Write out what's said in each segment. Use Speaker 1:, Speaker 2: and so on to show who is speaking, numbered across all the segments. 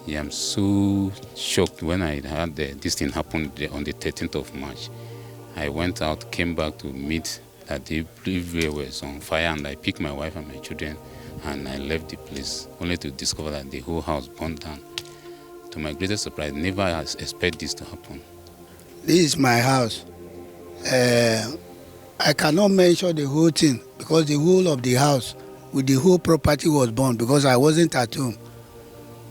Speaker 1: Yeah, I'm so shocked when I had this thing happen on the 13th of March. I went out, came back to meet that the everywhere was on fire, and I picked my wife and my children and I left the place, only to discover that the whole house burned down. To my greatest surprise, never expect this to happen.
Speaker 2: This is my house. I cannot mention the whole thing because the whole of the house with the whole property was burned because I wasn't at home.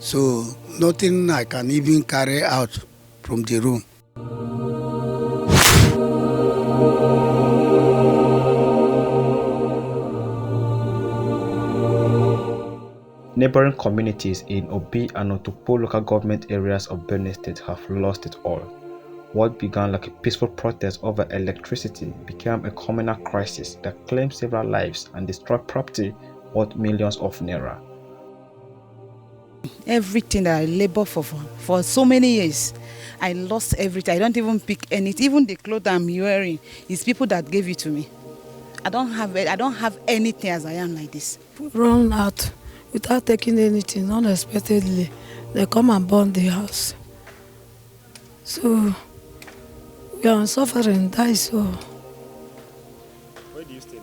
Speaker 2: So nothing I can even carry out from the room.
Speaker 3: Neighboring communities in Obi and Otukpo local government areas of Benue State have lost it all. What began like a peaceful protest over electricity became a communal crisis that claimed several lives and destroyed property worth millions of naira.
Speaker 4: Everything that I labor for so many years, I lost everything. I don't even pick anything. Even the clothes I'm wearing is people that gave it to me. I don't have anything as I am like this.
Speaker 5: Run out without taking anything unexpectedly. They come and burn the house. So we are suffering, that is so.
Speaker 6: Where do you stay now?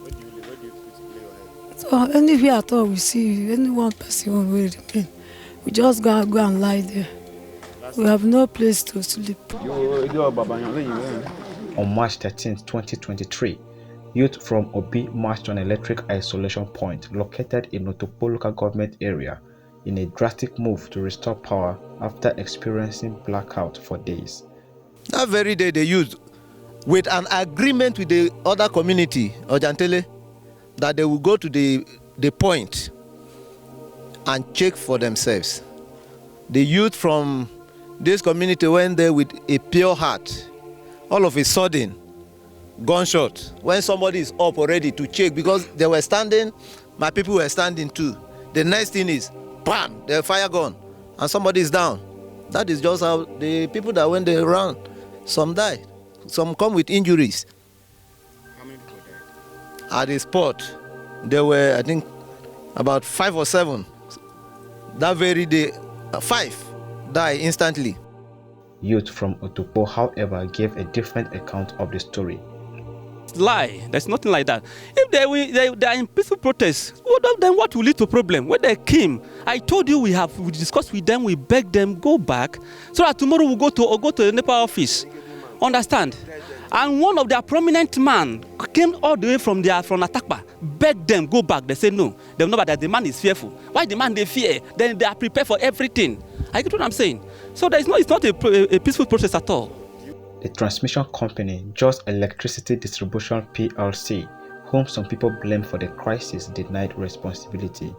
Speaker 6: Where do you live? Where do you lay your head?
Speaker 5: So anywhere at all we see, any one person will remain. We just go and lie there. We have no place to sleep.
Speaker 3: On March 13, 2023, youth from Obi marched to an electric isolation point located in Otukpo local government area in a drastic move to restore power after experiencing blackout for days.
Speaker 7: That very day they used, with an agreement with the other community, Ojantele, that they will go to the point and check for themselves. The youth from this community went there with a pure heart. All of a sudden, gunshot. When somebody is up already to check, because they were standing, my people were standing too. The next thing is, bam, the fire gun, and somebody is down. That is just how the people that went there around, some died, some come with injuries.
Speaker 6: How many people died?
Speaker 7: At the spot, there were, I think, about 5 or 7. That very day, 5 died instantly.
Speaker 3: Youth from Otukpo, however, gave a different account of the story.
Speaker 8: Lie. There's nothing like that. If they are in peaceful protest, then what will lead to problem? When they came, I told you we discussed with them, we begged them go back, so that tomorrow we'll go to the NEPA office. Understand? And one of their prominent man came all the way from Atakpa, begged them go back. They said no. They know that the man is fearful. Why the man they fear? Then they are prepared for everything. I get what I'm saying. So it's not a peaceful process at all.
Speaker 3: The transmission company, Jos Electricity Distribution PLC, whom some people blame for the crisis, denied responsibility.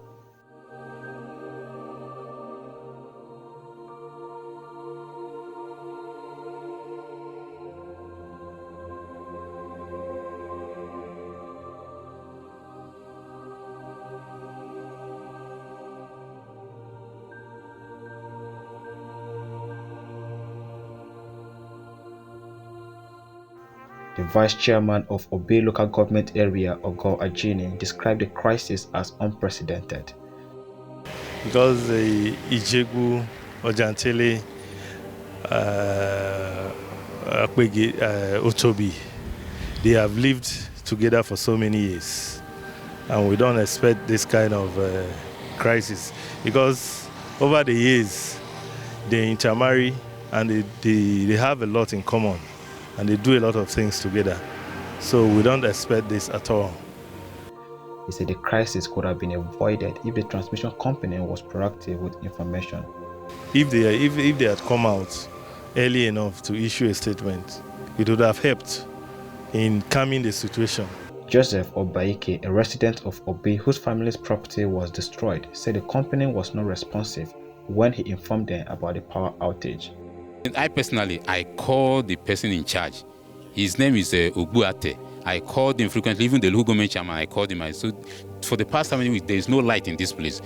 Speaker 3: The vice chairman of Obi local government area, Ogo Ajini, described the crisis as unprecedented.
Speaker 6: Because the Ijegu, Ojantele, Otobi, they have lived together for so many years, and we don't expect this kind of crisis, because over the years they intermarry and they have a lot in common. And they do a lot of things together. So we don't expect this at all.
Speaker 3: He said the crisis could have been avoided if the transmission company was proactive with information.
Speaker 6: If they had come out early enough to issue a statement, it would have helped in calming the situation.
Speaker 3: Joseph Obaike, a resident of Obi whose family's property was destroyed, said the company was not responsive when he informed them about the power outage.
Speaker 1: I personally, I called the person in charge. His name is Ogbuate. I called him frequently, even the local government chairman, I called him. I said, for the past 7 weeks, there is no light in this place.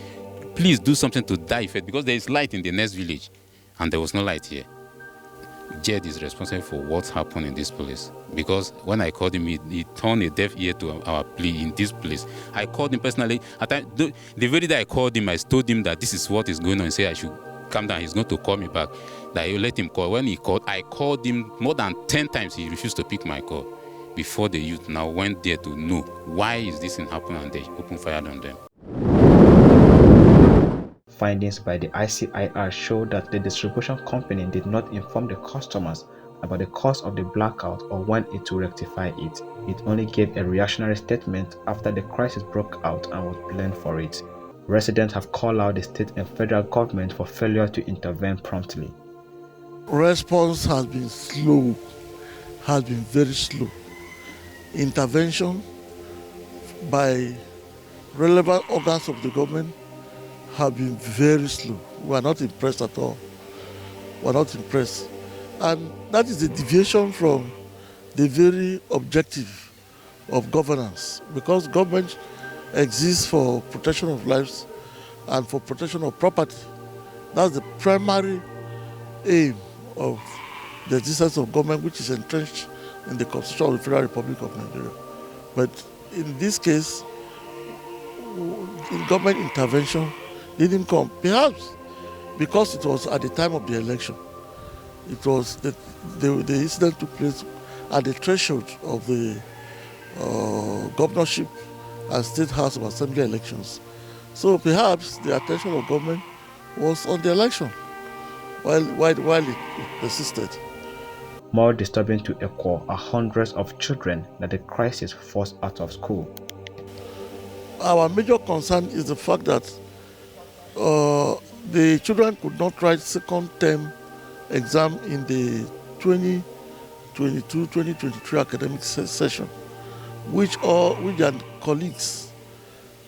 Speaker 1: Please do something to that effect, because there is light in the next village, and there was no light here. Jed is responsible for what's happened in this place, because when I called him, he turned a deaf ear to our plea in this place. I called him personally. The very day I called him, I told him that this is what is going on. He said I should calm down, he's going to call me back. That you let him call. When he called, I called him more than 10 times. He refused to pick my call. Before the youth now went there to know why is this thing happening, and they opened fire on them.
Speaker 3: Findings by the ICIR show that the distribution company did not inform the customers about the cause of the blackout or when it will rectify it. It only gave a reactionary statement after the crisis broke out and was blamed for it. Residents have called out the state and federal government for failure to intervene promptly.
Speaker 9: Response has been slow, has been very slow. Intervention by relevant organs of the government have been very slow. We are not impressed at all. We are not impressed. And that is a deviation from the very objective of governance, because government exists for protection of lives and for protection of property. That's the primary aim of the existence of government, which is entrenched in the Constitution of the Federal Republic of Nigeria. But in this case, government intervention didn't come. Perhaps because it was at the time of the election. It was the incident took place at the threshold of the governorship and State House of Assembly elections. So perhaps the attention of government was on the election while it persisted.
Speaker 3: More disturbing to echo are hundreds of children that the crisis forced out of school.
Speaker 9: Our major concern is the fact that the children could not write second term exam in the 2022-2023 academic session, which their colleagues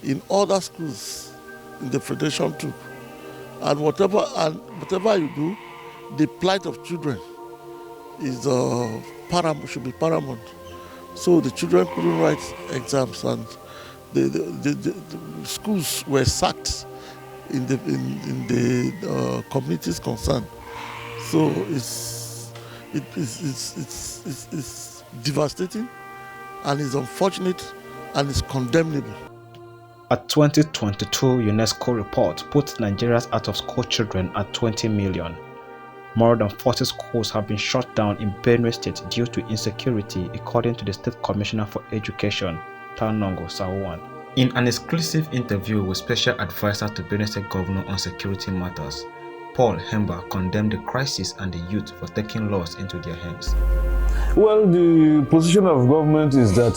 Speaker 9: in other schools in the Federation took. And whatever you do, the plight of children is should be paramount. So the children couldn't write exams, and the schools were sacked in the communities concerned. So it's devastating, and it's unfortunate, and it's condemnable.
Speaker 3: A 2022 UNESCO report put Nigeria's out-of-school children at 20 million. More than 40 schools have been shut down in Benue State due to insecurity, according to the State Commissioner for Education, Tanongo Sawan. In an exclusive interview with Special Advisor to Benue State Governor on Security Matters, Paul Hemba condemned the crisis and the youth for taking laws into their hands.
Speaker 10: Well, the position of government is that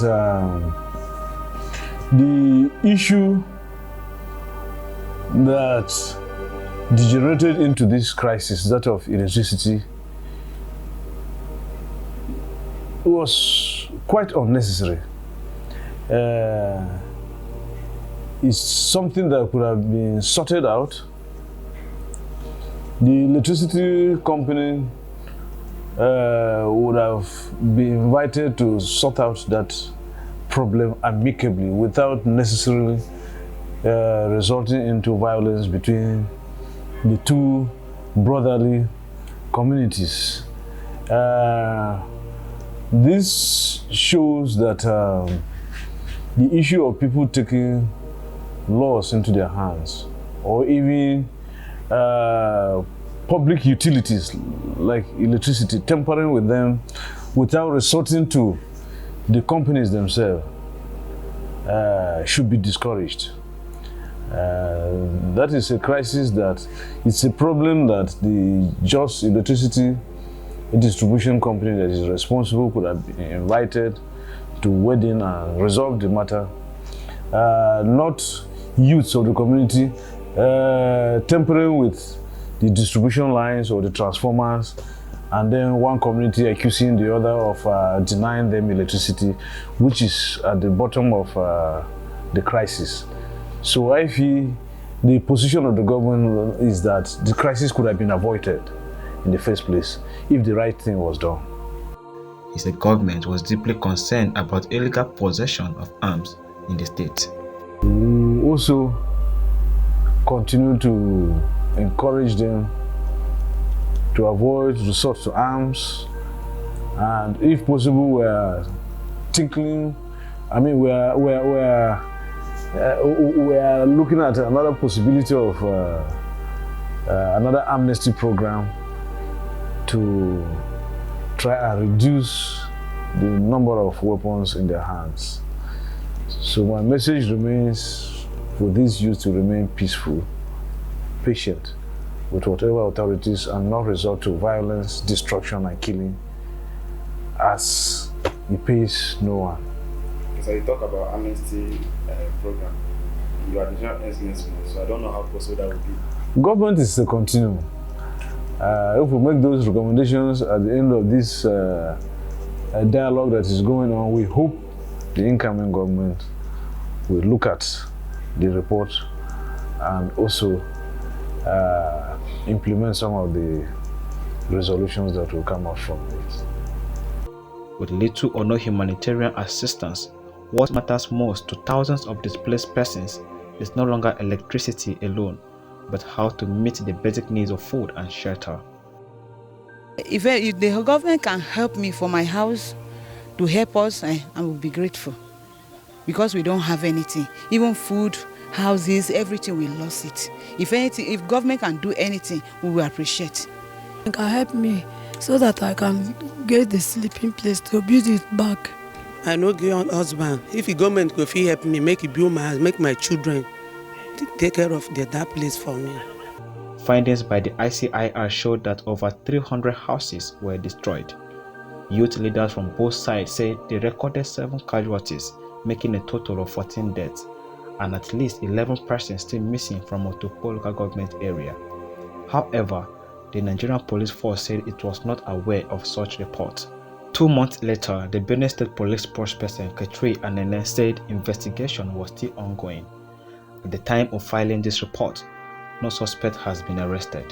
Speaker 10: the issue that degenerated into this crisis, that of electricity, was quite unnecessary. It's something that could have been sorted out. The electricity company would have been invited to sort out that problem amicably without necessarily resulting into violence between the two brotherly communities. This shows that the issue of people taking laws into their hands, or even public utilities like electricity, tampering with them without resorting to the companies themselves, should be discouraged. That is a crisis that it's a problem that the Jos Electricity Distribution company that is responsible could have been invited to weigh in and resolve the matter, not youths of the community tampering with the distribution lines or the transformers, and then one community accusing the other of denying them electricity, which is at the bottom of the crisis. So I feel the position of the government is that the crisis could have been avoided in the first place if the right thing was done.
Speaker 3: He said government was deeply concerned about illegal possession of arms in the state.
Speaker 10: We also continue to encourage them to avoid resort to arms, and if possible, we are tinkling. I mean, we are looking at another possibility of another amnesty program to try and reduce the number of weapons in their hands. So my message remains for these youth to remain peaceful, patient with whatever authorities, and not resort to violence, destruction and killing, as it pays no one.
Speaker 11: So you talk about amnesty program. You are the general businessman, so I don't know how possible that would be.
Speaker 10: Government is a continuum. If we make those recommendations at the end of this dialogue that is going on, we hope the incoming government will look at the report and also implement some of the resolutions that will come out from it.
Speaker 3: With little or no humanitarian assistance, what matters most to thousands of displaced persons is no longer electricity alone, but how to meet the basic needs of food and shelter.
Speaker 4: If the government can help me for my house, to help us, I will be grateful. Because we don't have anything. Even food, houses, everything, we lost it. If anything, if government can do anything, we will appreciate.
Speaker 5: It can help me so that I can get the sleeping place to build it back.
Speaker 12: I know your husband. If the government could help me, make it build my house, make my children take care of that place for me.
Speaker 3: Findings by the ICIR showed that over 300 houses were destroyed. Youth leaders from both sides say they recorded 7 casualties, making a total of 14 deaths, and at least 11 persons still missing from Otukpo local government area. However, the Nigerian police force said it was not aware of such reports. 2 months later, the Benue State police spokesperson Ketri Anene said investigation was still ongoing. At the time of filing this report, no suspect has been arrested.